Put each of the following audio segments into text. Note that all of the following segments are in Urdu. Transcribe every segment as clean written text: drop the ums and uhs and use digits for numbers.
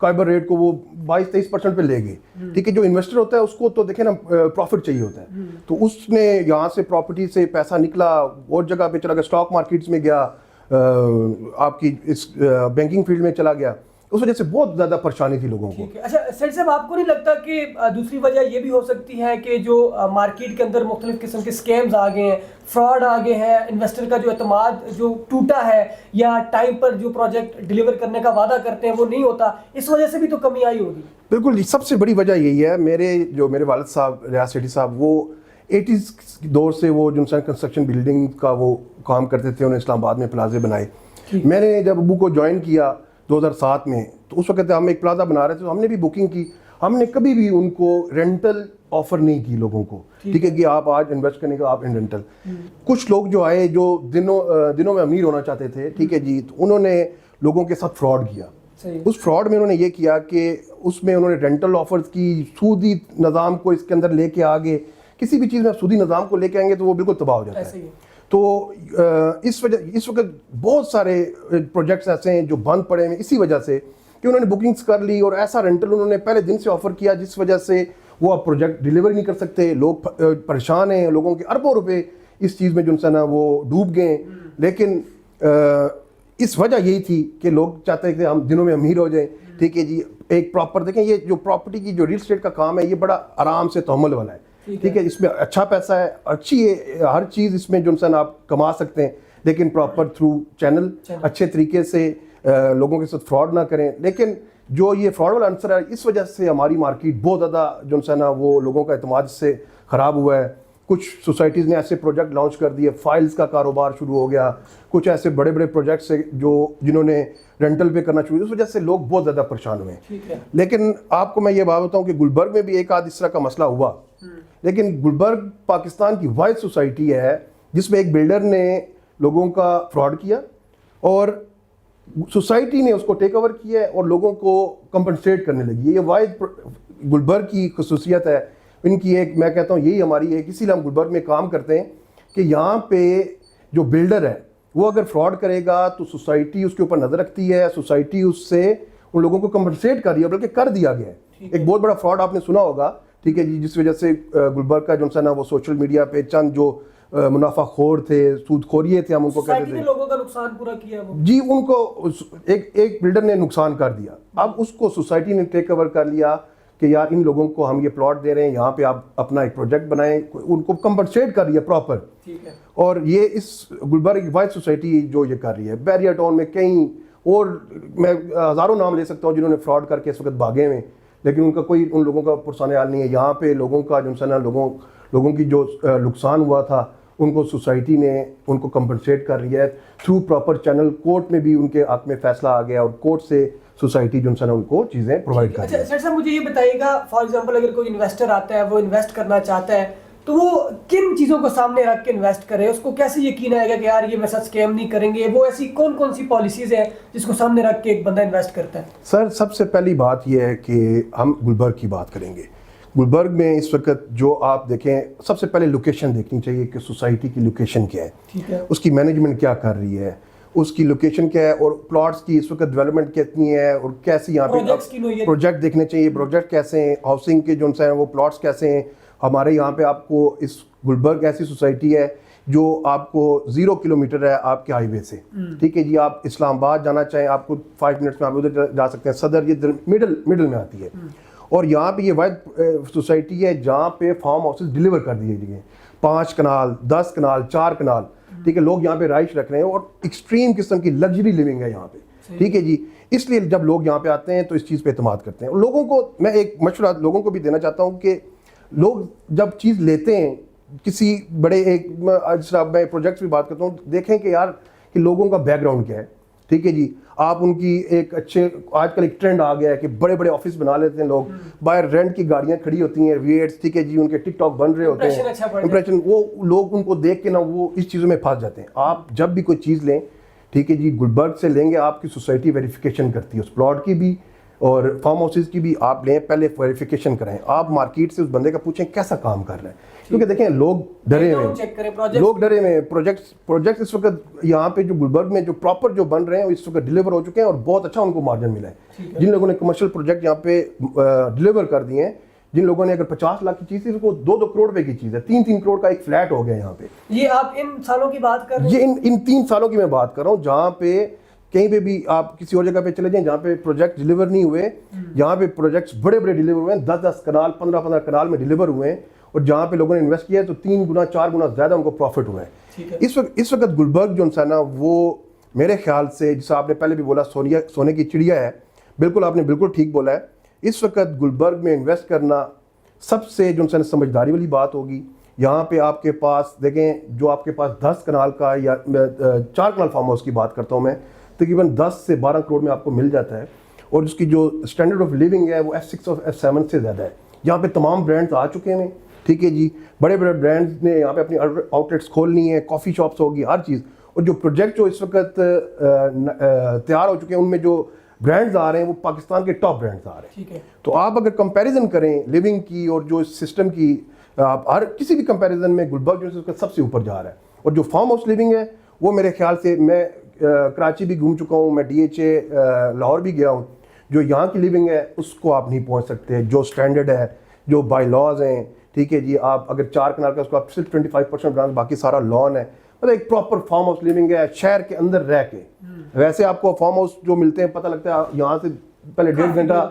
کائبر ریٹ کو وہ 22-23% پہ لے گئے. ٹھیک ہے, جو انویسٹر ہوتا ہے اس کو تو دیکھیں نا پروفٹ چاہیے ہوتا ہے, تو اس نے یہاں سے پراپرٹی سے پیسہ نکلا اور جگہ پہ چلا گیا, اسٹاک مارکیٹس میں گیا, آپ کی اس بینکنگ فیلڈ میں چلا گیا. اس وجہ سے بہت زیادہ پریشانی تھی لوگوں کو. اچھا سیٹ صاحب, آپ کو نہیں لگتا کہ دوسری وجہ یہ بھی ہو سکتی ہے کہ جو مارکیٹ کے اندر مختلف قسم کے اسکیمز آ گئے ہیں, فراڈ آ گئے ہیں, انویسٹر کا جو اعتماد جو ٹوٹا ہے, یا ٹائم پر جو پروجیکٹ ڈیلیور کرنے کا وعدہ کرتے ہیں وہ نہیں ہوتا, اس وجہ سے بھی تو کمی آئی ہوگی؟ بالکل, سب سے بڑی وجہ یہی ہے. میرے والد صاحب ریاض سیٹھی صاحب, وہ 80s دور سے وہ جو کنسٹرکشن بلڈنگ کا وہ کام کرتے تھے, انہوں نے اسلام آباد میں پلازے بنائے. میں نے جب ابو کو جوائن کیا 2007 میں, تو اس وقت ہم ایک پلازا بنا رہے تھے, تو ہم نے بھی بکنگ کی. ہم نے کبھی بھی ان کو رینٹل آفر نہیں کی لوگوں کو, ٹھیک ہے, کہ آپ آج انویسٹ کرنے کا آپ ان رینٹل. کچھ لوگ جو آئے جو دنوں میں امیر ہونا چاہتے تھے, ٹھیک ہے جی, تو انہوں نے لوگوں کے ساتھ فراڈ کیا. اس فراڈ میں انہوں نے یہ کیا کہ اس میں انہوں نے رینٹل آفرز کی, سودی نظام کو اس کے اندر لے کے آگے. کسی بھی چیز میں سودی نظام کو لے کے آئیں گے تو وہ بالکل تباہ ہو جاتا ہے. تو اس وقت بہت سارے پروجیکٹس ایسے ہیں جو بند پڑے ہیں اسی وجہ سے کہ انہوں نے بکنگز کر لی اور ایسا رینٹل انہوں نے پہلے دن سے آفر کیا, جس وجہ سے وہ اب پروجیکٹ ڈیلیور نہیں کر سکتے. لوگ پریشان ہیں, لوگوں کے اربوں روپے اس چیز میں جو ہے نا وہ ڈوب گئے. لیکن اس وجہ یہی تھی کہ لوگ چاہتے ہیں کہ ہم دنوں میں امیر ہو جائیں. ٹھیک ہے جی, ایک پراپر دیکھیں, یہ جو پراپرٹی کی جو ریل اسٹیٹ کا کام ہے یہ بڑا آرام سے تحمل والا ہے. ٹھیک ہے, اس میں اچھا پیسہ ہے, اچھی ہے, ہر چیز اس میں جو ہے آپ کما سکتے ہیں, لیکن پراپر تھرو چینل اچھے طریقے سے لوگوں کے ساتھ فراڈ نہ کریں. لیکن جو یہ فراڈ والا عنصر ہے, اس وجہ سے ہماری مارکیٹ بہت زیادہ جو ہے نا وہ لوگوں کا اعتماد سے خراب ہوا ہے. کچھ سوسائٹیز نے ایسے پروجیکٹ لانچ کر دیے, فائلز کا کاروبار شروع ہو گیا. کچھ ایسے بڑے بڑے پروجیکٹس جنہوں نے رینٹل پہ کرنا شروع کیا, اس وجہ سے لوگ بہت زیادہ پریشان ہوئے. لیکن آپ کو میں یہ بات بتاؤں کہ گلبرگ میں بھی ایک آدھ اس طرح کا مسئلہ ہوا, لیکن گلبرگ پاکستان کی واحد سوسائٹی ہے جس میں ایک بلڈر نے لوگوں کا فراڈ کیا اور سوسائٹی نے اس کو ٹیک اوور کیا اور لوگوں کو کمپنسیٹ کرنے لگی. یہ واحد گلبرگ کی خصوصیت ہے ان کی. ایک میں کہتا ہوں یہی ہماری ایک, اسی لیے ہم گلبرگ میں کام کرتے ہیں کہ یہاں پہ جو بلڈر ہے وہ اگر فراڈ کرے گا تو سوسائٹی اس کے اوپر نظر رکھتی ہے, سوسائٹی اس سے ان لوگوں کو کمپنسیٹ کر رہی ہے, بلکہ کر دیا گیا ہے. ایک بہت بڑا فراڈ آپ نے سنا ہوگا, ٹھیک ہے جی, جس وجہ سے گلبرگ کا جو ہے نا وہ سوشل میڈیا پہ چند جو منافع خور تھے, سود خوریے تھے, ہم ان کو کہتے تھے, لوگوں کا نقصان پورا کیا جی, ان کو ایک بلڈر نے نقصان کر دیا. اب اس کو سوسائٹی نے ٹیک اوور کر لیا کہ یار ان لوگوں کو ہم یہ پلاٹ دے رہے ہیں, یہاں پہ آپ اپنا ایک پروجیکٹ بنائیں, ان کو کمپنسیٹ کر رہی ہے پراپر. اور یہ اس گلبرگ کی واحد سوسائٹی جو یہ کر رہی ہے. بیریا ٹاؤن میں کئی اور میں ہزاروں نام لے سکتا ہوں جنہوں نے فراڈ کر کے اس وقت بھاگے ہوئے, لیکن ان کا کوئی ان لوگوں کا پرسانہ حال نہیں ہے. یہاں پہ لوگوں کا جو ہے نا لوگوں کی جو نقصان ہوا تھا ان کو سوسائٹی نے ان کو کمپنسیٹ کر رہی ہے تھرو پراپر چینل. کورٹ میں بھی ان کے حق میں فیصلہ آ گیا اور کورٹ سے سوسائٹی جو ہے نا ان کو چیزیں پرووائڈ کر رہی ہے. سر صاحب مجھے یہ بتائیے گا, فار ایگزامپل اگر کوئی انویسٹر آتا ہے, وہ انویسٹ کرنا چاہتا ہے, تو وہ کن چیزوں کو سامنے رکھ کے انویسٹ کرے؟ اس کو کیسے یقین آئے گا کہ یار یہ میرے ساتھ اسکیم نہیں کریں گے؟ وہ ایسی کون کون سی پالیسیز ہیں جس کو سامنے رکھ کے ایک بندہ انویسٹ کرتا ہے؟ سر سب سے پہلی بات یہ ہے کہ ہم گلبرگ کی بات کریں گے. گلبرگ میں اس وقت جو آپ دیکھیں, سب سے پہلے لوکیشن دیکھنی چاہیے کہ سوسائٹی کی لوکیشن کیا ہے, اس کی مینجمنٹ کیا کر رہی ہے, اس کی لوکیشن کیا ہے, اور پلاٹس کی اس وقت ڈیولپمنٹ کتنی ہے, اور کیسی یہاں پہ پروجیکٹ دیکھنے چاہیے, پروجیکٹ کیسے ہیں, ہاؤسنگ کے جو ہیں وہ پلاٹس کیسے ہیں. ہمارے یہاں پہ آپ کو اس گلبرگ ایسی سوسائٹی ہے جو آپ کو 0 کلومیٹر ہے آپ کے ہائی وے سے. ٹھیک ہے جی, آپ اسلام آباد جانا چاہیں آپ کو 5 منٹس میں آپ ادھر جا سکتے ہیں. صدر یہ مڈل میں آتی ہے. اور یہاں پہ یہ واحد سوسائٹی ہے جہاں پہ فارم ہاؤسز ڈیلیور کر دیے گئے ہیں, 5 کنال 10 کنال 4 کنال. ٹھیک ہے, لوگ یہاں پہ رہائش رکھ رہے ہیں اور ایکسٹریم قسم کی لگژری لیونگ ہے یہاں پہ. ٹھیک ہے جی, اس لیے جب لوگ یہاں پہ آتے ہیں تو اس چیز پہ اعتماد کرتے ہیں. لوگوں کو میں ایک مشورہ لوگوں کو بھی دینا چاہتا ہوں کہ لوگ جب چیز لیتے ہیں کسی بڑے ایک میں پروجیکٹس بھی بات کرتا ہوں, دیکھیں کہ یار کہ لوگوں کا بیک گراؤنڈ کیا ہے. ٹھیک ہے جی, آپ ان کی ایک اچھے, آج کل ایک ٹرینڈ آ گیا ہے کہ بڑے بڑے آفس بنا لیتے ہیں لوگ, باہر رینٹ کی گاڑیاں کھڑی ہوتی ہیں V8. ٹھیک ہے جی, ان کے ٹک ٹاک بن رہے ہوتے ہیں, امپریشن, وہ لوگ ان کو دیکھ کے نا وہ اس چیزوں میں پھنس جاتے ہیں. آپ جب بھی کوئی چیز لیں, ٹھیک ہے جی, گلبرگ سے لیں گے, آپ کی سوسائٹی ویریفیکیشن کرتی ہے اس پلاٹ کی بھی, اور فارم ہاؤسز کی بھی آپ لیں, پہلے ویریفیکیشن کریں, آپ مارکیٹ سے اس بندے کا پوچھیں کیسا کام کر رہا ہے, کیونکہ دیکھیں لوگ ڈرے ہوئے ہیں پروجیکٹس اس وقت یہاں پہ جو گلبرگ میں جو پراپر جو بن رہے ہیں اس وقت ڈلیور ہو چکے ہیں اور بہت اچھا ان کو مارجن ملا ہے. جن لوگوں نے کمرشل پروجیکٹ یہاں پہ ڈلیور کر دیے ہیں, جن لوگوں نے اگر 50 لاکھ کی چیز تھی, اس کو 2 کروڑ روپے کی چیز ہے, 3 کروڑ کا ایک فلیٹ ہو گیا یہاں پہ. یہ آپ ان سالوں کی بات کر رہے ہیں؟ یہ ان 3 سالوں کی میں بات کر رہا ہوں, جہاں پہ کہیں پہ بھی آپ کسی اور جگہ پہ چلے جائیں جہاں پہ پروجیکٹ ڈلیور نہیں ہوئے, جہاں پہ پروجیکٹس بڑے ڈلیور ہوئے ہیں, 10 کنال 15 کنال میں ڈلیور ہوئے ہیں, اور جہاں پہ لوگوں نے انویسٹ کیا ہے تو 3 گنا 4 گنا زیادہ ان کو پروفٹ ہوئے ہیں. اس وقت گلبرگ جو ہے نا وہ میرے خیال سے, جیسا آپ نے پہلے بھی بولا سونے کی چڑیا ہے, بالکل آپ نے بالکل ٹھیک بولا ہے. اس وقت گلبرگ میں انویسٹ کرنا سب سے جو ہے سمجھداری والی بات ہوگی. یہاں پہ آپ کے پاس دیکھیں, جو آپ کے پاس 10 کنال کا یا 4 کنال فارم ہاؤس کی بات کرتا ہوں میں, تقریباً 10 سے 12 کروڑ میں آپ کو مل جاتا ہے, اور اس کی جو اسٹینڈرڈ آف لیونگ ہے وہ F6 اور F7 سے زیادہ ہے. یہاں پہ تمام برانڈز آ چکے ہیں, ٹھیک ہے جی, بڑے برانڈز نے یہاں پہ اپنی آؤٹ لیٹس کھولنی ہے, کافی شاپس ہوگی, ہر چیز. اور جو پروجیکٹ جو اس وقت تیار ہو چکے ہیں ان میں جو برانڈز آ رہے ہیں وہ پاکستان کے ٹاپ برانڈز آ رہے ہیں. تو آپ اگر کمپیریزن کریں لیونگ کی اور جو سسٹم کی, آپ ہر کسی بھی کمپیریزن میں گلبرگ جو ہے سب سے اوپر جا رہا ہے. اور جو فارم ہاؤس لیونگ ہے وہ میرے خیال سے, میں کراچی بھی گھوم چکا ہوں, میں DHA لاہور بھی گیا ہوں, جو یہاں کی لیونگ ہے اس کو آپ نہیں پہنچ سکتے. جو سٹینڈرڈ ہے, جو بائی لاز ہیں, ٹھیک ہے جی, آپ اگر 4 کنال کا اس کو آپ صرف 25% برانڈ, باقی سارا لون ہے, مطلب ایک پراپر فارم ہاؤس لیونگ ہے شہر کے اندر رہ کے. ویسے آپ کو فارم ہاؤس جو ملتے ہیں پتہ لگتا ہے یہاں سے پہلے 1.5 گھنٹہ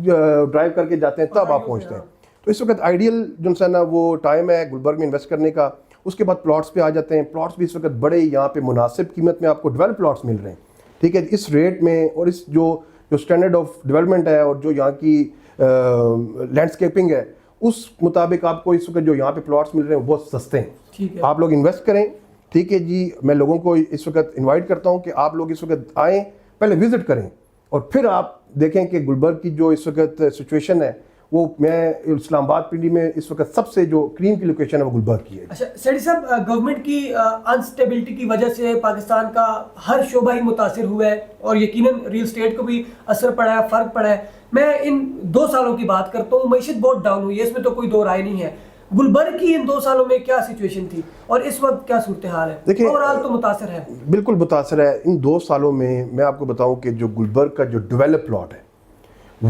ڈرائیو کر کے جاتے ہیں تب آپ پہنچتے ہیں. تو اس وقت آئیڈیل جو ہے نا وہ ٹائم ہے گلبرگ میں انویسٹ کرنے کا. اس کے بعد پلاٹس پہ آ جاتے ہیں. پلاٹس بھی اس وقت بڑے یہاں پہ مناسب قیمت میں آپ کو ڈیولپ پلاٹس مل رہے ہیں, ٹھیک ہے, اس ریٹ میں, اور اس جو اسٹینڈرڈ آف ڈیولپمنٹ ہے اور جو یہاں کی لینڈسکیپنگ ہے اس مطابق آپ کو اس وقت جو یہاں پہ پلاٹس مل رہے ہیں وہ بہت سستے ہیں. آپ لوگ انویسٹ کریں, ٹھیک ہے جی. میں لوگوں کو اس وقت انوائٹ کرتا ہوں کہ آپ لوگ اس وقت آئیں, پہلے وزٹ کریں, اور پھر آپ دیکھیں کہ گلبرگ کی جو اس وقت سچویشن ہے وہ, میں اسلام آباد پنڈی میں اس وقت سب سے جو کریم کی لوکیشن ہے وہ گلبرگ کی ہے. اچھا سیٹھی صاحب, گورنمنٹ کی انسٹیبلٹی کی وجہ سے پاکستان کا ہر شعبہ ہی متاثر ہوا ہے, اور یقیناً ریل اسٹیٹ کو بھی اثر پڑا ہے, فرق پڑا ہے. میں ان 2 سالوں کی بات کرتا ہوں, معیشت بہت ڈاؤن ہوئی ہے, اس میں تو کوئی دو رائے نہیں ہے. گلبرگ کی ان 2 سالوں میں کیا سچویشن تھی اور اس وقت کیا صورتحال ہے؟ دیکھیں اوورال تو متاثر ہے, بالکل متاثر ہے. ان 2 سالوں میں آپ کو بتاؤں کہ جو گلبرگ کا جو ڈیولپ پلاٹ ہے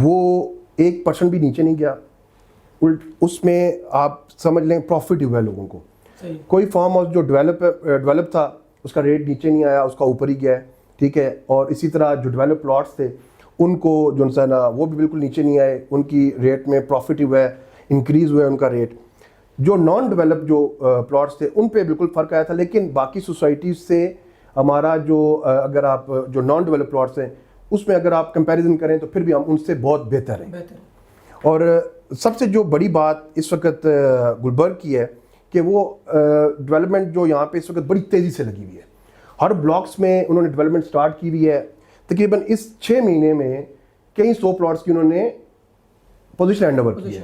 وہ 1% بھی نیچے نہیں گیا. اس میں آپ سمجھ لیں پروفٹ ہی ہوا ہے لوگوں کو. کوئی فارم ہاؤس جو ڈیولپ تھا اس کا ریٹ نیچے نہیں آیا, اس کا اوپر ہی گیا ہے, ٹھیک ہے. اور اسی طرح جو ڈیولپ پلاٹس تھے ان کو جو ہے نا وہ بھی بالکل نیچے نہیں آئے, ان کی ریٹ میں پروفٹ ہی ہوا ہے, انکریز ہوا ہے ان کا ریٹ. جو نان ڈیولپ جو پلاٹس تھے ان پہ بالکل فرق آیا تھا, لیکن باقی سوسائٹیز سے ہمارا جو اگر آپ جو نان ڈیولپ پلاٹس ہیں اس میں اگر آپ کمپیریزن کریں تو پھر بھی ہم ان سے بہت بہتر ہیں. اور سب سے جو بڑی بات اس وقت گلبرگ کی ہے کہ وہ ڈیولپمنٹ جو یہاں پہ اس وقت بڑی تیزی سے لگی ہوئی ہے. ہر بلاکس میں انہوں نے ڈیولپمنٹ سٹارٹ کی ہوئی ہے. تقریباً اس 6 مہینے میں کئی 100 پلاٹس کی انہوں نے پوزیشن ہینڈ اوور کی ہے.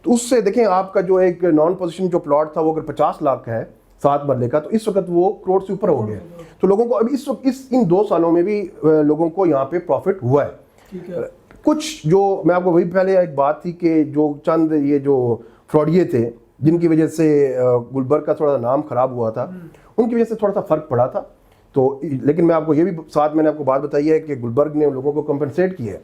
تو اس سے دیکھیں آپ کا جو ایک نان پوزیشن جو پلاٹ تھا وہ اگر 50 لاکھ کا ہے 7 مرلے کا, تو اس وقت وہ کروڑ سے اوپر ہو گیا. تو لوگوں کو ابھی اس وقت ان 2 سالوں میں بھی لوگوں کو یہاں پہ پروفٹ ہوا ہے. کچھ جو میں آپ کو وہی پہلے ایک بات تھی کہ جو چند یہ جو فراڈیے تھے جن کی وجہ سے گلبرگ کا تھوڑا سا نام خراب ہوا تھا, ان کی وجہ سے تھوڑا سا فرق پڑا تھا. تو لیکن میں آپ کو یہ بھی ساتھ میں نے آپ کو بات بتائی ہے کہ گلبرگ نے ان لوگوں کو کمپنسیٹ کیا ہے.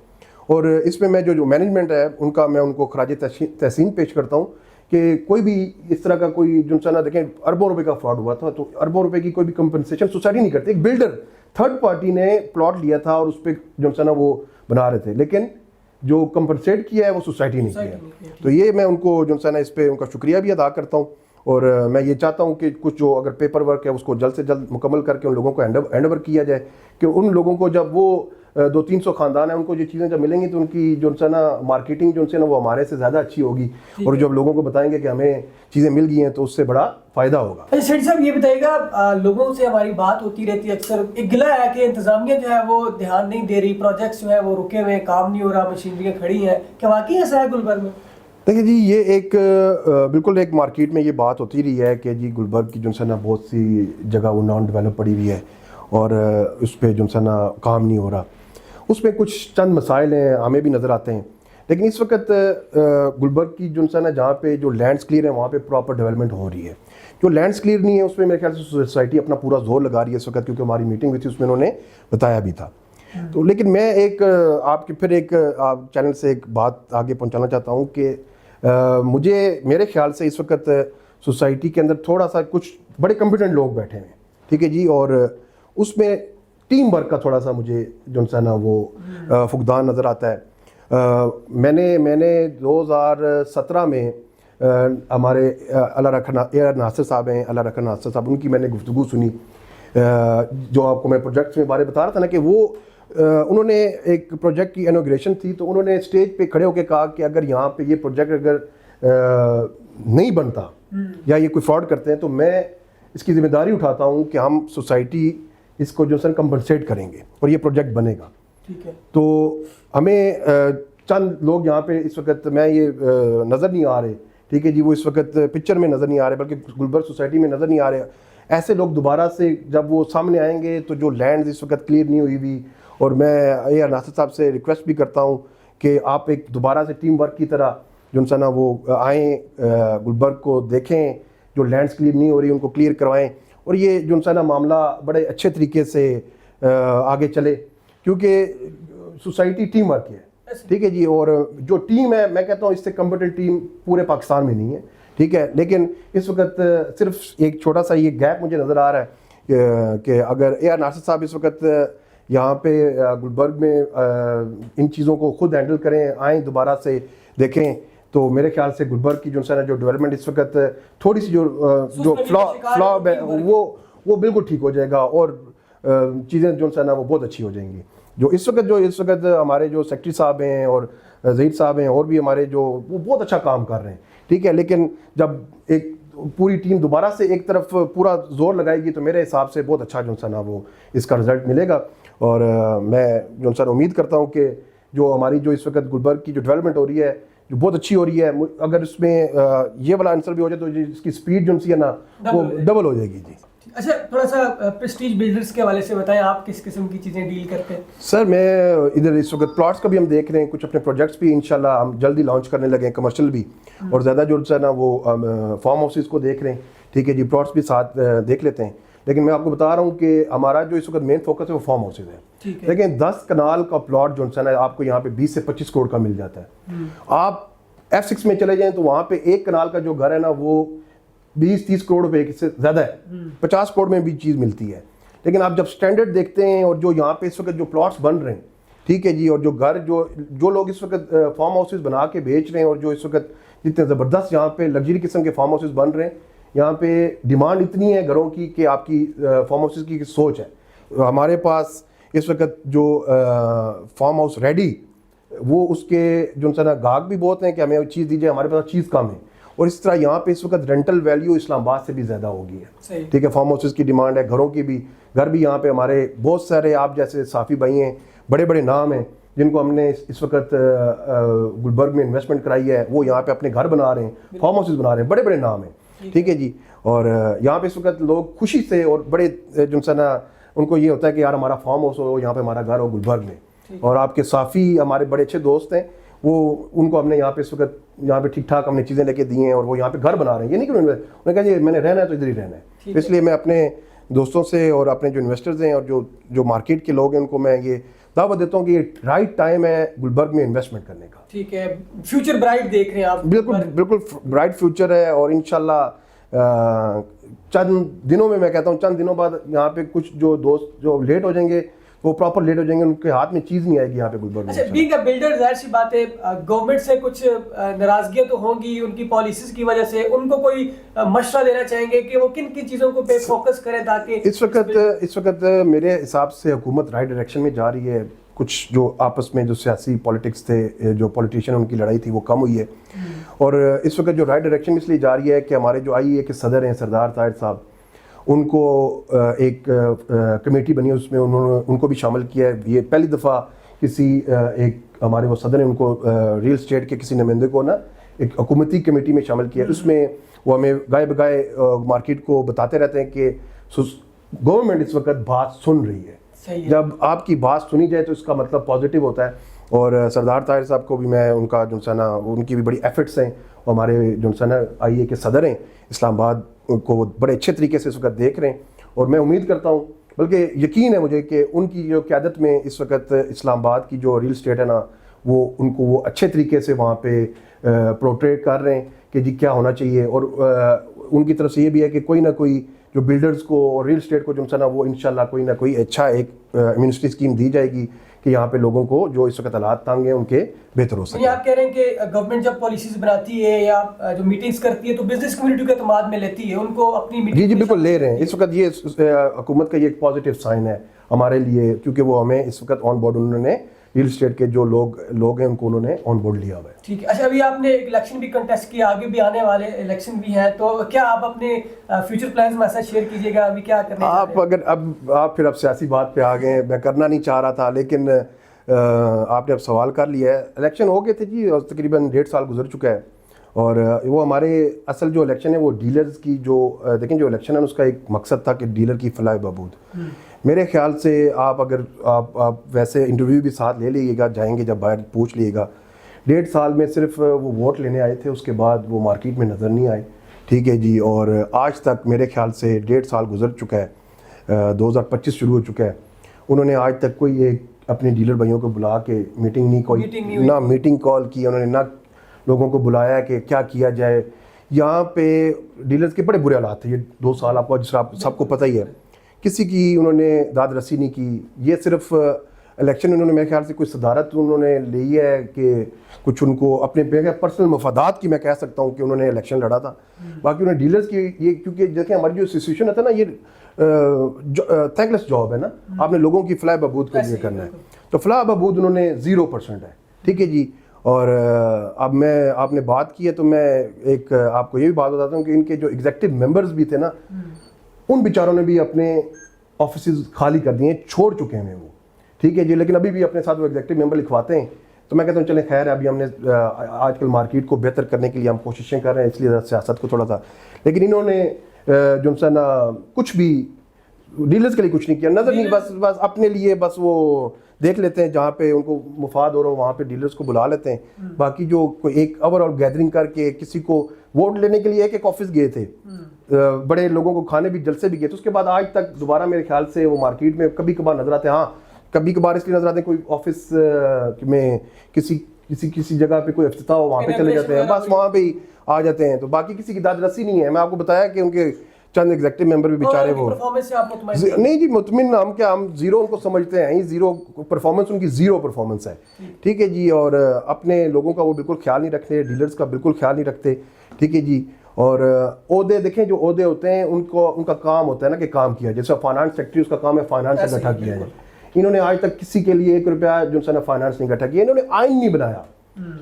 اور اس میں جو مینجمنٹ ہے ان کو خراج تحسین پیش کرتا ہوں کہ کوئی بھی اس طرح کا کوئی جو ہے نا, دیکھیں اربوں روپے کا فراڈ ہوا تھا, تو اربوں روپے کی کوئی بھی کمپنسیشن سوسائٹی نہیں کرتی. ایک بلڈر تھرڈ پارٹی نے پلاٹ لیا تھا اور اس پہ جو ہے نا وہ بنا رہے تھے, لیکن جو کمپنسیٹ کیا ہے وہ سوسائٹی نے کیا. تو یہ میں ان کو جو ہے نا اس پہ ان کا شکریہ بھی ادا کرتا ہوں. اور میں یہ چاہتا ہوں کہ کچھ جو اگر پیپر ورک ہے اس کو جلد سے جلد مکمل کر کے ان لوگوں کو ہینڈ اوور کیا جائے, کہ ان لوگوں کو جب وہ 200-300 خاندان ہیں ان کو یہ چیزیں جب ملیں گی تو ان کی جو ہے نا مارکیٹنگ جو ہے نا وہ ہمارے سے زیادہ اچھی ہوگی, اور جب لوگوں کو بتائیں گے کہ ہمیں چیزیں مل گئی ہیں تو اس سے بڑا فائدہ ہوگا. اچھا سیٹھی صاحب یہ بتائیے گا, لوگوں سے ہماری بات ہوتی رہتی ہے اکثر, ایک گلہ ہے کہ انتظامیہ جو ہے وہ دھیان نہیں دے رہی, پروجیکٹس جو ہے وہ رکے ہوئے ہیں, کام نہیں ہو رہا, مشینریاں کھڑی ہیں, کیا واقعی ایسا ہے گلبرگ میں؟ دیکھیں جی یہ ایک بالکل ایک مارکیٹ میں یہ بات ہوتی رہی ہے کہ جی گلبرگ کی جو ہے نا بہت سی جگہ وہ نان ڈیولپ پڑی ہوئی ہے اور اس پہ جو ہے نا کام نہیں ہو رہا. اس میں کچھ چند مسائل ہیں ہمیں بھی نظر آتے ہیں. لیکن اس وقت گلبرگ کی جو ہے نا جہاں پہ جو لینڈس کلیئر ہیں وہاں پہ پراپر ڈیولپمنٹ ہو رہی ہے. جو لینڈس کلیئر نہیں ہے اس میں میرے خیال سے سوسائٹی اپنا پورا زور لگا رہی ہے اس وقت, کیونکہ ہماری میٹنگ ہوئی تھی اس میں انہوں نے بتایا بھی تھا. تو لیکن میں ایک آپ کے پھر ایک چینل سے ایک بات آگے پہنچانا چاہتا ہوں کہ مجھے میرے خیال سے اس وقت سوسائٹی کے اندر تھوڑا سا کچھ بڑے کمپیٹنٹ لوگ بیٹھے ہیں, ٹھیک ہے جی, اور اس میں ٹیم ورک کا تھوڑا سا مجھے جو ہے نا وہ فقدان نظر آتا ہے. میں نے 2017 میں ہمارے اللہ رکھنا ناصر صاحب ہیں, اللہ رکھنا ناصر صاحب, ان کی میں نے گفتگو سنی, جو آپ کو میں پروجیکٹس میں بارے بتا رہا تھا نا کہ وہ انہوں نے ایک پروجیکٹ کی انوگریشن تھی, تو انہوں نے اسٹیج پہ کھڑے ہو کے کہا کہ اگر یہاں پہ یہ پروجیکٹ اگر نہیں بنتا یا یہ کوئی فراڈ کرتے ہیں تو میں اس کی ذمہ داری اٹھاتا ہوں کہ ہم سوسائٹی اس کو جو ہے کمپنسیٹ کریں گے اور یہ پروجیکٹ بنے گا. ٹھیک ہے. تو ہمیں چند لوگ یہاں پہ اس وقت میں یہ نظر نہیں آ رہے, ٹھیک ہے جی, وہ اس وقت پکچر میں نظر نہیں آ رہے بلکہ گلبرگ سوسائٹی میں نظر نہیں آ رہے. ایسے لوگ دوبارہ سے جب وہ سامنے آئیں گے تو جو لینڈز اس وقت کلیئر نہیں ہوئی بھی, اور میں اے آر ناصر صاحب سے ریکویسٹ بھی کرتا ہوں کہ آپ ایک دوبارہ سے ٹیم ورک کی طرح جو ہے نا وہ آئیں, گلبرگ کو دیکھیں, جو لینڈز کلیئر نہیں ہو رہی ان کو کلیئر کروائیں, اور یہ جو ہے نا معاملہ بڑے اچھے طریقے سے آگے چلے, کیونکہ سوسائٹی ٹیم ورک ہے, ٹھیک ہے جی. اور جو ٹیم ہے میں کہتا ہوں اس سے کمپیٹنٹ ٹیم پورے پاکستان میں نہیں ہے, ٹھیک ہے. لیکن اس وقت صرف ایک چھوٹا سا یہ گیپ مجھے نظر آ رہا ہے کہ اگر اے آر ناصر صاحب اس وقت یہاں پہ گلبرگ میں ان چیزوں کو خود ہینڈل کریں, آئیں دوبارہ سے دیکھیں, تو میرے خیال سے گلبرگ کی جو ہے نا جو ڈیولپمنٹ اس وقت تھوڑی سی جو فلا ہے وہ بالکل ٹھیک ہو جائے گا, اور چیزیں جو ہے نا وہ بہت اچھی ہو جائیں گی. جو اس وقت ہمارے جو سیکٹری صاحب ہیں اور ظہیر صاحب ہیں اور بھی ہمارے جو وہ بہت اچھا کام کر رہے ہیں, ٹھیک ہے. لیکن جب ایک پوری ٹیم دوبارہ سے ایک طرف پورا زور لگائے گی تو میرے حساب سے بہت اچھا جو ہے نا وہ اس کا رزلٹ ملے گا. اور میں جو ہے امید کرتا ہوں کہ جو ہماری جو اس وقت گلبرگ کی جو ڈیولپمنٹ ہو رہی ہے جو بہت اچھی ہو رہی ہے, اگر اس میں یہ والا آنسر بھی ہو جائے تو اس کی سپیڈ جو ہے نا وہ ڈبل ہو جائے گی جی. اچھا, تھوڑا سا پریسٹیج بلڈرز کے حوالے سے بتائیں, آپ کس قسم کی چیزیں ڈیل کرتے ہیں؟ سر میں ادھر اس وقت پلاٹس کا بھی ہم دیکھ رہے ہیں, کچھ اپنے پروجیکٹس بھی انشاءاللہ ہم جلدی لانچ کرنے لگے ہیں, کمرشل بھی, اور زیادہ جو ہے نا وہ فارم ہاؤسز کو دیکھ رہے ہیں, ٹھیک ہے جی. پلاٹس بھی ساتھ دیکھ لیتے ہیں, لیکن میں آپ کو بتا رہا ہوں کہ ہمارا جو اس وقت مین فوکس ہے وہ فارم ہاؤسز ہے. لیکن 10 کنال کا پلاٹ جو ہے نا آپ کو یہاں پہ 20 سے 25 کروڑ کا مل جاتا ہے. آپ F6 میں چلے جائیں تو وہاں پہ ایک کنال کا جو گھر ہے نا وہ 20-30 کروڑ روپے سے زیادہ ہے, 50 کروڑ میں بھی چیز ملتی ہے. لیکن آپ جب سٹینڈرڈ دیکھتے ہیں اور جو یہاں پہ اس وقت جو پلاٹس بن رہے ہیں, ٹھیک ہے جی, اور جو گھر جو لوگ اس وقت فارم ہاؤسز بنا کے بیچ رہے ہیں, اور جو اس وقت جتنے زبردست یہاں پہ لگژری قسم کے فارم ہاؤسز بن رہے ہیں, یہاں پہ ڈیمانڈ اتنی ہے گھروں کی کہ آپ کی فارم ہاؤسز کی سوچ ہے. ہمارے پاس اس وقت جو فارم ہاؤس ریڈی وہ اس کے جو ہے نا گاہک بھی بہت ہیں کہ ہمیں چیز دیجیے, ہمارے پاس چیز کم ہے. اور اس طرح یہاں پہ اس وقت رینٹل ویلیو اسلام آباد سے بھی زیادہ ہو گئی ہے, ٹھیک ہے. فارم ہاؤسز کی ڈیمانڈ ہے, گھروں کی بھی, گھر بھی یہاں پہ ہمارے بہت سارے آپ جیسے صافی بھائی ہیں, بڑے بڑے نام ہیں جن کو ہم نے اس وقت گلبرگ میں انویسٹمنٹ کرائی ہے, وہ یہاں پہ اپنے گھر بنا رہے ہیں, فارم ہاؤسز بنا رہے ہیں, بڑے بڑے نام ہیں, ٹھیک ہے جی. اور یہاں پہ اس وقت لوگ خوشی سے اور بڑے جو ہے نا ان کو یہ ہوتا ہے کہ یار ہمارا فارم ہاؤس ہو, یہاں پہ ہمارا گھر ہو گلبرگ میں. اور آپ کے صافی ہمارے بڑے اچھے دوست ہیں, وہ ان کو ہم نے یہاں پہ اس وقت یہاں پہ ٹھیک ٹھاک ہم نے چیزیں لے کے دی ہیں, اور وہ یہاں پہ گھر بنا رہے ہیں. یہ نہیں کہ انہوں نے کہا جی میں نے رہنا ہے تو ادھر ہی رہنا ہے. اس لیے میں اپنے دوستوں سے اور اپنے جو انویسٹرز ہیں اور جو مارکیٹ کے لوگ ہیں ان کو میں یہ دعوت دیتا ہوں کہ یہ رائٹ ٹائم ہے گلبرگ میں انویسٹمنٹ کرنے کا. ٹھیک ہے, فیوچر برائٹ دیکھ رہے ہیں آپ؟ بالکل برائٹ فیوچر ہے, اور انشاءاللہ چند دنوں میں کہتا ہوں چند دنوں بعد یہاں پہ کچھ جو دوست جو لیٹ ہو جائیں گے وہ پراپر لیٹ ہو جائیں گے, ان کے ہاتھ میں چیز نہیں آئے گی یہاں پہ گلبرگ میں. اچھا, بینگ اے بلڈر ظاہر سی بات ہے گورنمنٹ سے کچھ ناراضگیاں تو ہوں گی ان کی پالیسیز کی وجہ سے, ان کو کوئی مشورہ دینا چاہیں گے کہ وہ کن کن چیزوں کو پہ فوکس کریں تاکہ اس وقت میرے حساب سے حکومت رائٹ ڈائریکشن میں جا رہی ہے. کچھ جو آپس میں جو سیاسی پالیٹکس تھے, جو پولیٹیشین ان کی لڑائی تھی وہ کم ہوئی ہے, اور اس وقت جو رائٹ ڈائریکشن اس لیے جا رہی ہے کہ ہمارے جو آئی اے کے صدر ہیں سردار طاہر صاحب, ان کو ایک کمیٹی بنی ہے, اس میں انہوں نے ان کو بھی شامل کیا ہے. یہ پہلی دفعہ کسی ایک ہمارے وہ صدر ہیں ان کو ریل اسٹیٹ کے کسی نمائندے کو نا ایک حکومتی کمیٹی میں شامل کیا. اس میں وہ ہمیں گائے بگائے مارکیٹ کو بتاتے رہتے ہیں کہ گورنمنٹ اس وقت بات سن رہی ہے, صحیح ہے. جب آپ کی بات سنی جائے تو اس کا مطلب پازیٹیو ہوتا ہے. اور سردار طاہر صاحب کو بھی میں ان کا جو ہے نا ان کی بھی بڑی ایفرٹس ہیں. ہمارے جو ہے نا آئی اے کے صدر ہیں اسلام آباد کو وہ بڑے اچھے طریقے سے اس وقت دیکھ رہے ہیں. اور میں امید کرتا ہوں بلکہ یقین ہے مجھے کہ ان کی جو قیادت میں اس وقت اسلام آباد کی جو ریل اسٹیٹ ہے نا وہ ان کو وہ اچھے طریقے سے وہاں پہ پروٹریٹ کر رہے ہیں کہ جی کیا ہونا چاہیے. اور ان کی طرف سے یہ بھی ہے کہ کوئی نہ کوئی جو بلڈرز کو اور ریل اسٹیٹ کو جو ہے نا وہ انشاءاللہ کوئی نہ کوئی اچھا ایک امینسٹی اسکیم دی جائے گی کہ یہاں پہ لوگوں کو جو اس وقت حالات تنگ ہیں ان کے بہتر ہو سکے. آپ کہہ رہے ہیں کہ گورنمنٹ جب پالیسیز بناتی ہے یا جو میٹنگز کرتی ہے تو بزنس کمیونٹی کے اعتماد میں لیتی ہے, ان کو اپنی جی جی بالکل لے رہے ہیں. اس وقت یہ حکومت کا یہ ایک پازیٹیو سائن ہے ہمارے لیے, کیونکہ وہ ہمیں اس وقت آن بورڈ انہوں نے ریل اسٹیٹ کے جو لوگ ہیں ان کو انہوں نے آن بورڈ لیا ہوا ہے. ٹھیک ہے. اچھا, ابھی آپ نے الیکشن بھی کنٹیسٹ کیا, آگے بھی آنے والے الیکشن بھی ہیں, تو کیا آپ اپنے فیوچر پلانز میں ایسا شیئر کیجیے گا ابھی کیا کرنے آپ اگر آپ پھر سیاسی بات پہ آ گئے ہیں, میں کرنا نہیں چاہ رہا تھا لیکن آپ نے اب سوال کر لیا ہے. الیکشن ہو گئے تھے جی, اور تقریباً 1.5 سال گزر چکا ہے. اور وہ ہمارے اصل جو الیکشن ہے وہ ڈیلرز کی جو دیکھیں جو الیکشن ہے اس کا ایک مقصد تھا کہ ڈیلر کی فلاح بہبود. میرے خیال سے آپ اگر آپ ویسے انٹرویو بھی ساتھ لے لیجیے گا, جائیں گے جب باہر پوچھ لیے گا, 1.5 سال میں صرف وہ ووٹ لینے آئے تھے, اس کے بعد وہ مارکیٹ میں نظر نہیں آئے. ٹھیک ہے جی. اور آج تک میرے خیال سے 1.5 سال گزر چکا ہے, 2025 شروع ہو چکا ہے, انہوں نے آج تک کوئی ایک اپنے ڈیلر بھائیوں کو بلا کے میٹنگ نہیں کوئی نہ میٹنگ کال کی انہوں نے, نہ لوگوں کو بلایا کہ کیا کیا جائے. یہاں پہ ڈیلرز کے بڑے برے حالات تھے یہ 2 سال, آپ کو جس طرح سب کو پتہ ہی ہے. کسی کی انہوں نے داد رسی نہیں کی. یہ صرف الیکشن انہوں نے میرے خیال سے کوئی صدارت انہوں نے لی ہے کہ کچھ ان کو اپنے پرسنل مفادات کی میں کہہ سکتا ہوں کہ انہوں نے الیکشن لڑا تھا. باقی انہوں نے ڈیلرز کی یہ, کیونکہ دیکھیں ہماری جو سچویشن ہوتا ہے نا یہ تھینک لیس جاب ہے نا, آپ نے لوگوں کی فلاح بہبود کے لیے کرنا ہے. تو فلاح بہبود انہوں نے 0% ہے. ٹھیک ہے جی. اور اب میں آپ نے بات کی ہے تو میں ایک آپ کو یہ بھی بات بتاتا ہوں کہ ان کے جو ایگزیکٹو ممبرز بھی تھے نا ان بیچاروں نے بھی اپنے آفیسز خالی کر دیے ہیں, چھوڑ چکے ہیں وہ. ٹھیک ہے جی. لیکن ابھی بھی اپنے ساتھ وہ ایگزیکٹو ممبر لکھواتے ہیں. تو میں کہتا ہوں چلیں خیر ہے, ابھی ہم نے آج کل مارکیٹ کو بہتر کرنے کے لیے ہم کوششیں کر رہے ہیں, اس لیے سیاست کو تھوڑا سا, لیکن انہوں نے جو ہے نا کچھ بھی ڈیلرز کے لیے کچھ نہیں کیا, نظر نہیں, بس اپنے لیے بس وہ دیکھ لیتے ہیں جہاں پہ ان کو مفاد ہو رہا ہو وہاں پہ ڈیلرز کو بلا لیتے ہیں. باقی جو کوئی ایک اوور آل گیدرنگ کر کے کسی کو ووٹ لینے کے لیے ایک آفس گئے تھے, بڑے لوگوں کو کھانے بھی جلسے بھی گئے تھے, اس کے بعد آج تک دوبارہ میرے خیال سے وہ مارکیٹ میں کبھی کبھار نظر آتے ہیں. ہاں کبھی کبھار اس لیے نظر آتے ہیں کوئی آفس میں کسی جگہ پہ کوئی افتتاح ہو وہاں پہ چلے جاتے ہیں, بس وہاں پہ ہی آ جاتے ہیں. تو باقی کسی کی داد رسی نہیں ہے. میں آپ کو بتایا کہ ان کے چند ایگزیکٹو ممبر بھی بیچارے وہ نہیں جی مطمئن, ہم 0 ان کو سمجھتے ہیں, 0 پرفارمنس ان کی 0 پرفارمنس ہے. ٹھیک ہے جی. اور اپنے لوگوں کا وہ بالکل خیال نہیں رکھتے, ڈیلرز کا بالکل خیال نہیں رکھتے. ٹھیک ہے جی. اور عہدے دیکھیں جو عہدے ہوتے ہیں ان کا کام ہوتا ہے نا کہ کام کیا, جیسے فائنانس سیکٹری اس کا کام ہے فائنانس اکٹھا کیا ہے. انہوں نے آج تک کسی کے لیے 1 روپیہ جو ہے نا فائنانس نہیں اکٹھا کیا. انہوں نے آئین نہیں بنایا.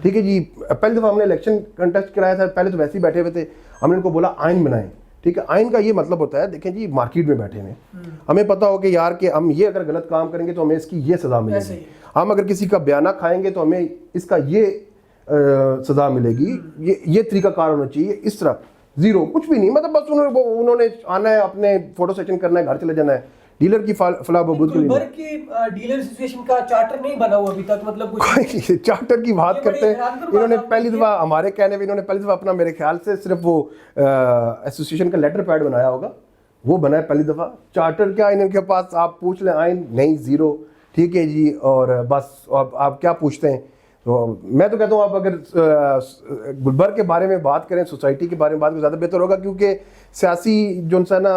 ٹھیک ہے جی. پہلی دفعہ ہم نے الیکشن کنٹیسٹ کرایا تھا, پہلے تو ویسے ہی بیٹھے ہوئے تھے, ہم نے ان کو بولا آئین بنائیں. ٹھیک ہے. آئین کا یہ مطلب ہوتا ہے, دیکھیں جی مارکیٹ میں بیٹھے ہیں, ہمیں پتہ ہو کہ یار کہ ہم یہ اگر غلط کام کریں گے تو ہمیں اس کی یہ سزا ملے گی, ہم اگر کسی کا بیانہ کھائیں گے تو ہمیں اس کا یہ سزا ملے گی, یہ طریقہ کار ہونا چاہیے. اس طرح 0 کچھ بھی نہیں, مطلب بس انہوں نے آنا ہے, اپنے فوٹو سیشن کرنا ہے, گھر چلے جانا ہے. ڈیلر کی فلاح بہبود کے لیے گلبرگ کی ڈیلر ایسوسی کا چارٹر نہیں بنا ہوا ابھی تک, مطلب کچھ چارٹر کی بات کرتے ہیں. انہوں نے پہلی دفعہ ہمارے کہنے میں انہوں نے پہلی دفعہ اپنا میرے خیال سے صرف وہ ایسوسیشن کا لیٹر پیڈ بنایا ہوگا, وہ بنا ہے پہلی دفعہ. چارٹر کیا ان کے پاس, آپ پوچھ لیں آئین نہیں, 0. ٹھیک ہے جی. اور بس آپ کیا پوچھتے ہیں. تو میں تو کہتا ہوں آپ اگر گلبرگ کے بارے میں بات کریں, سوسائٹی کے بارے میں بات کریں, زیادہ بہتر ہوگا, کیونکہ سیاسی جو ہے نا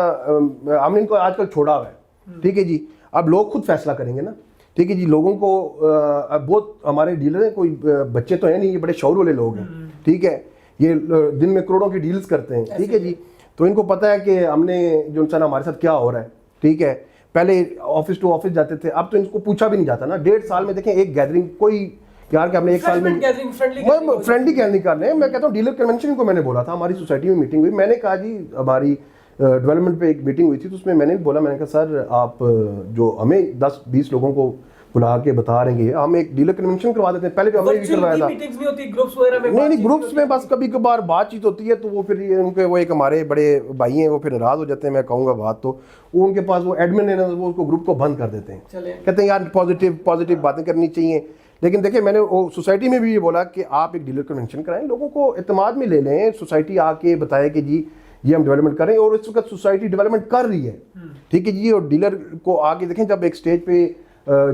ہم نے ان کو آج کل چھوڑا ہوا ہے. ٹھیک ہے جی. اب لوگ خود فیصلہ کریں گے نا. ٹھیک ہے جی. لوگوں کو بہت ہمارے ڈیلر ہیں, کوئی بچے تو ہیں نہیں, یہ بڑے شعور والے لوگ ہیں. ٹھیک ہے. یہ دن میں کروڑوں کی ڈیلز کرتے ہیں. ٹھیک ہے جی. تو ان کو پتہ ہے کہ ہم نے جو ہے نا ہمارے ساتھ کیا ہو رہا ہے. ٹھیک ہے. پہلے آفس ٹو آفس جاتے تھے, اب تو ان کو پوچھا بھی نہیں جاتا نا. 1.5 سال میں دیکھیں ایک گیدرنگ کوئی یار کہ ہم نے 1 سال میں فرینڈلی گیدرنگ کر رہے ہیں. میں کہتا ہوں ڈیلر کنونشن کو میں نے بولا تھا, ہماری سوسائٹی میں میٹنگ ہوئی, میں نے کہا جی ہماری ڈیولپمنٹ پہ ایک میٹنگ ہوئی تھی, تو اس میں نے بھی بولا, میں نے کہا سر آپ جو ہمیں 10-20 لوگوں کو بلا کے بتا رہے ہیں. ہم ایک ڈیلر کنونشن کروا دیتے ہیں, پہلے جو ہم نے بھی کروایا تھا. میٹنگز بھی ہوتی گروپس وغیرہ میں؟ نہیں گروپس میں بس کبھی کبھار بات چیت ہوتی ہے, تو وہ پھر ان کے وہ ایک ہمارے بڑے بھائی ہیں, وہ پھر ناراض ہو جاتے ہیں, میں کہوں گا بات تو وہ ان کے پاس وہ ایڈمن ہے نا, وہ اس کو گروپ کو بند کر دیتے ہیں, کہتے ہیں یار پازیٹیو باتیں کرنی چاہیے. لیکن دیکھیں میں نے وہ سوسائٹی میں بھی یہ بولا کہ آپ ایک ڈیلر کنونشن کرائیں, لوگوں کو اعتماد میں لے لیں, سوسائٹی آ کے بتائے کہ جی یہ ہم ڈیولپمنٹ کریں, اور اس وقت سوسائٹی ڈیولپمنٹ کر رہی ہے, ٹھیک ہے جی. اور ڈیلر کو آ کے دیکھیں, جب ایک سٹیج پہ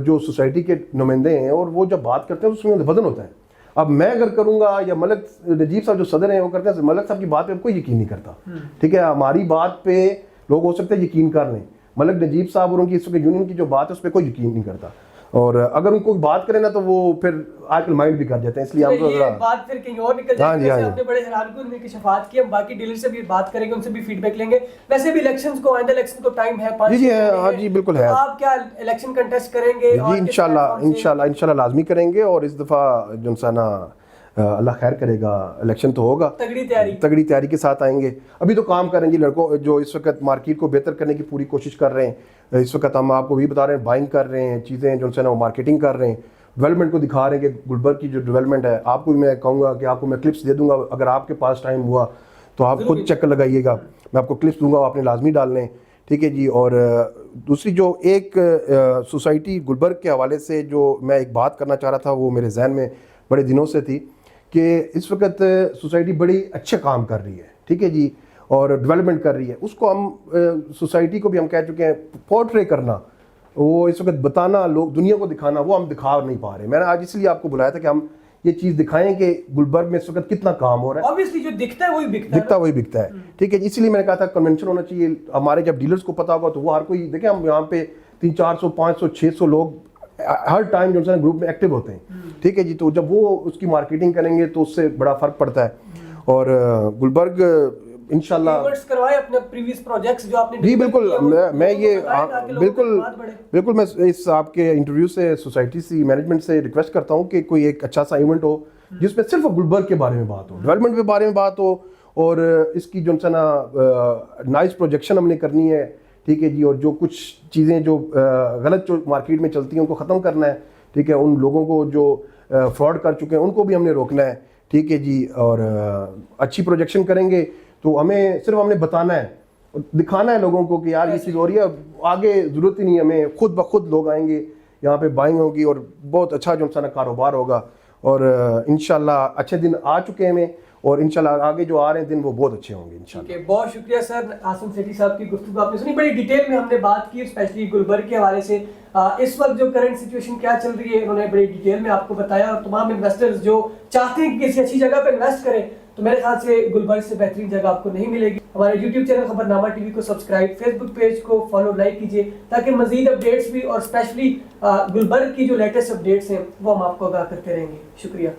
جو سوسائٹی کے نمائندے ہیں اور وہ جب بات کرتے ہیں تو اس میں وزن ہوتا ہے. اب میں اگر کروں گا یا ملک نجیب صاحب جو صدر ہیں وہ کرتے ہیں, ملک صاحب کی بات پہ کوئی یقین نہیں کرتا, ٹھیک ہے. ہماری بات پہ لوگ ہو سکتے ہیں یقین کر لیں, ملک نجیب صاحب اور ان کی اس وقت یونین کی جو بات ہے اس پہ کوئی یقین نہیں کرتا, اور اگر ان کو بات کریں نا تو وہ پھر آج کل مائنڈ بھی کر جاتے ہیں. اس لیے ہم تو یہ بات پھر کہیں اور نکل جاتی ہے. آپ نے بڑے حیران کن انکشافات کیے, ہم باقی ڈیلر سے بھی بات کریں گے, ان سے بھی فیڈ بیک لیں گے. ویسے بھی الیکشنز کو, آئندہ الیکشن کو ٹائم ہے, 5 جی ہاں جی بالکل ہے. آپ کیا الیکشن کنٹیسٹ کریں گے؟ جی انشاءاللہ لازمی کریں گے, اور اس دفعہ جو نا اللہ خیر کرے گا, الیکشن تو ہوگا, تگڑی تیاری کے ساتھ آئیں گے. ابھی تو کام کریں گے لڑکوں جو اس وقت مارکیٹ کو بہتر کرنے کی پوری کوشش کر رہے ہیں. اس وقت ہم آپ کو بھی بتا رہے ہیں, بائنگ کر رہے ہیں چیزیں جو نا وہ مارکیٹنگ کر رہے ہیں, ڈیولپمنٹ کو دکھا رہے ہیں کہ گلبرگ کی جو ڈیولپمنٹ ہے. آپ کو بھی میں کہوں گا کہ آپ کو میں کلپس دے دوں گا, اگر آپ کے پاس ٹائم ہوا تو آپ خود چیک لگائیے گا, میں آپ کو کلپس دوں گا, آپ نے لازمی ڈالنے, ٹھیک ہے جی. اور دوسری جو ایک سوسائٹی گلبرگ کے حوالے سے جو میں ایک بات کرنا چاہ رہا تھا, وہ میرے ذہن میں بڑے دنوں سے تھی کہ اس وقت سوسائٹی بڑی اچھا کام کر رہی ہے, ٹھیک ہے جی, اور ڈیولپمنٹ کر رہی ہے. اس کو ہم سوسائٹی کو بھی ہم کہہ چکے ہیں پورٹرے کرنا, وہ اس وقت بتانا, لوگ دنیا کو دکھانا, وہ ہم دکھا نہیں پا رہے. میں نے آج اس لیے آپ کو بلایا تھا کہ ہم یہ چیز دکھائیں کہ گلبرگ میں اس وقت کتنا کام ہو رہا ہے. obviously جو دکھتا ہے وہی بکتا ہے, ٹھیک ہے. اس لیے میں نے کہا تھا کنونشن ہونا چاہیے. ہمارے جب ڈیلرز کو پتا ہوگا تو وہ ہر کوئی دیکھیں, ہم یہاں پہ 300 400 500 600 لوگ ہر ٹائم جو ہے گروپ میں ایکٹیو ہوتے ہیں, ٹھیک ہے جی. تو جب وہ اس کی مارکیٹنگ کریں گے تو اس سے بڑا فرق پڑتا ہے. اور گلبرگ انشاءاللہ کروائے اپنے پریویس پروجیکٹس جو آپ نے. جی بالکل, میں یہ بالکل میں اس آپ کے انٹرویو سے سوسائٹی سے مینجمنٹ سے ریکویسٹ کرتا ہوں کہ کوئی ایک اچھا سا ایونٹ ہو جس میں صرف گلبرگ کے بارے میں بات ہو, ڈیولپمنٹ کے بارے میں بات ہو, اور اس کی جو نا نائس پروجیکشن ہم نے کرنی ہے, ٹھیک ہے جی. اور جو کچھ چیزیں جو غلط جو مارکیٹ میں چلتی ہیں ان کو ختم کرنا ہے, ٹھیک ہے. ان لوگوں کو جو فراڈ کر چکے ہیں ان کو بھی ہم نے روکنا ہے, ٹھیک ہے جی. اور اچھی پروجیکشن کریں گے تو ہمیں صرف ہم نے بتانا ہے, دکھانا ہے لوگوں کو کہ یار یہ چیز ہو رہی ہے, آگے ضرورت ہی نہیں, ہمیں خود بخود لوگ آئیں گے یہاں پہ, بائنگ ہوگی اور بہت اچھا جو نا کاروبار ہوگا. اور انشاءاللہ اچھے دن آ چکے ہیں, اور انشاءاللہ آگے جو آ رہے ہیں دن وہ بہت اچھے ہوں گے انشاءاللہ. بہت شکریہ سر, آصم سیٹھی صاحب کی گفتگو آپ نے سنی, بڑی ڈیٹیل میں ہم نے بات کی, اسپیشلی گلبرگ کے حوالے سے اس وقت جو کرنٹ سچویشن کیا چل رہی ہے انہوں نے بڑی ڈیٹیل میں آپ کو بتایا. اور تمام انویسٹرز جو چاہتے ہیں کہ کسی اچھی جگہ پہ انویسٹ کریں تو میرے خیال سے گلبرگ سے بہترین جگہ آپ کو نہیں ملے گی. ہمارے یوٹیوب چینل خبرنامہ ٹی وی کو سبسکرائب, فیس بک پیج کو فالو لائک کیجیے تاکہ مزید اپڈیٹس بھی اور اسپیشلی گلبرگ کی جو لیٹسٹ اپڈیٹس ہیں وہ ہم آپ کو آگاہ کرتے رہیں گے. شکریہ.